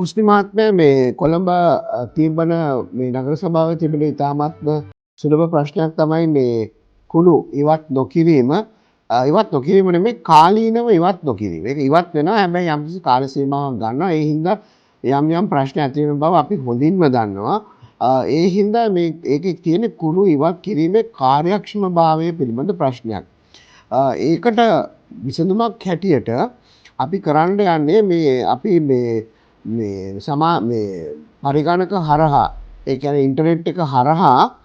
පුස්ති මහත්මයා මේ කොළඹ තිබන මේ නගර සභාවේ තිබෙන ඉතාමත්ම සුලභ ප්‍රශ්නයක් තමයි මේ කුණු ඉවත් නොකිරීම. ඉවත් නොකිරීම නෙමෙයි කාලීනව ඉවත් නොකිරීම. ඒක ඉවත් වෙනවා හැබැයි යම්කිසි කාල සීමාවක් ගන්නවා. ඒ හින්දා යම් ප්‍රශ්න ඇති වෙන බව අපි හොඳින්ම දන්නවා. ඒ හින්දා මේ ඒකේ තියෙන කුණු ඉවත් කිරීමේ කාර්යක්ෂමභාවය පිළිබඳ ප්‍රශ්නයක්. ඒකට විසඳුමක් හැටියට අපි කරන්න යන්නේ මේ අපි මේ පරිගණක හරහා ඒ කියන්නේ ඉන්ටර්නෙට් එක හරහා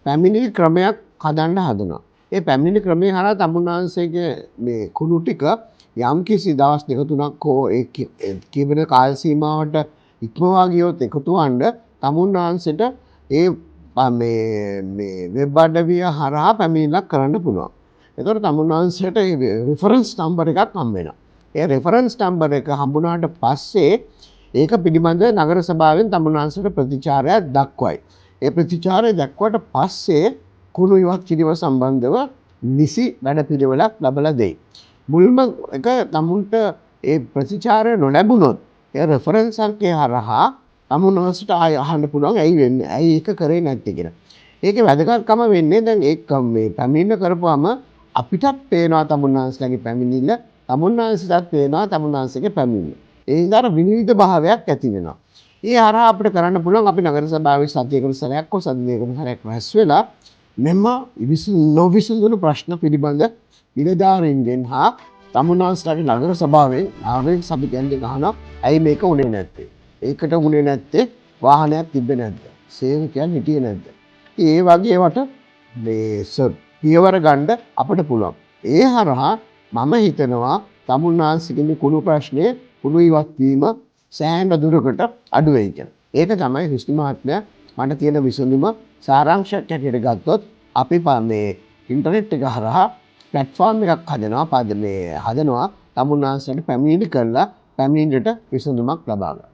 පැමිණිලි ක්‍රමයක් හදන්න හදනවා. ඒ පැමිණිලි ක්‍රමය හරහා තමුන්නාන්සේගේ මේ කුණු ටික යම්කිසි දවස් දෙක තුනක් හෝ ඒ කියවෙන කාල සීමාවට ඉක්මවා ගියොත් එකතු වන්න තමුන්නාන්සේට ඒ මේ වෙබ් අඩවිය හරහා පැමිණිල්ලක් කරන්න පුළුවන්. එතකොට තමුන්නාන්සේට රිෆරන්ස් නම්බර් එකක් හම්බ වෙනවා. ඒ රෙෆරන්ස් නම්බර් එක හම්බුනාට පස්සේ ඒක පිළිබඳ නගර සභාවෙන් තමුන්නාන්සේට ප්‍රතිචාරයක් දක්වයි. ඒ ප්‍රතිචාරය දක්වට පස්සේ කුණු ඉවත් කිරීම සම්බන්ධව නිසි වැඩපිළිවෙලක් ලබලා දෙයි. මුල්ම එක තමුන්ට ඒ ප්‍රතිචාරය නොලැබුණොත් ඒ රෙෆරන්ස් අංකය හරහා තමුන්නාන්සේට ආය අහන්න පුළුවන් ඇයි වෙන්නේ? ඇයි ඒක කරේ නැත්තේ කියලා. ඒකේ වැදගත්කම වෙන්නේ දැන් ඒක මේ පැමිණිල්ල කරපුවාම අපිටත් පේනවා තමුන්නාන්සේලාගේ පැමිණිල්ල තමුන්නාන්සේටත් පේනවා තමුන්නාන්සේගේ පැමිණිල්ල. ඒ හින්දා විනිවිද භාවයක් ඇති වෙනවා. ඒ හරහා අපිට කරන්න පුළුවන් අපි නගර සභාවේ සතියකට සැරයක් හෝ සති දෙකකට සැරයක් රැස් වෙලා මෙම නොවිසඳුණු ප්‍රශ්න පිළිබඳ නිලධාරීන්ගෙන් හා තමුන්නාන්සේලාගේ නගර සභාවේ නාගරික සභිකයන්ගෙන් අහනවා ඇයි මේක උනේ නැත්තේ? ඒකට උනේ නැත්තේ වාහනයක් තිබ්බේ නැද්ද? සේවකයන් හිටියේ නැද්ද? ඒ වගේ ඒවට මේ පියවර ගන්න අපිට පුළුවන්. ඒ හරහා මම හිතනවා තමුන්නාන්සේගේ කුණු ප්‍රශ්නය කුණු ඉවත් වීම සෑහෙන දුරකට අඩු වෙයි කියලා. ඒක තමයි ක්‍රිස්ති මහත්මයා මට තියෙන විසඳුම සාරාංශයක් හැටියට ගත්තොත් අපි මේ ඉන්ටර්නෙට් එක හරහා ප්ලැට්ෆෝම් එකක් හදනවා තමුන්නාන්සේට පැමිණිලි කරලා පැමිණිල්ලට විසඳුමක් ලබා ගන්න.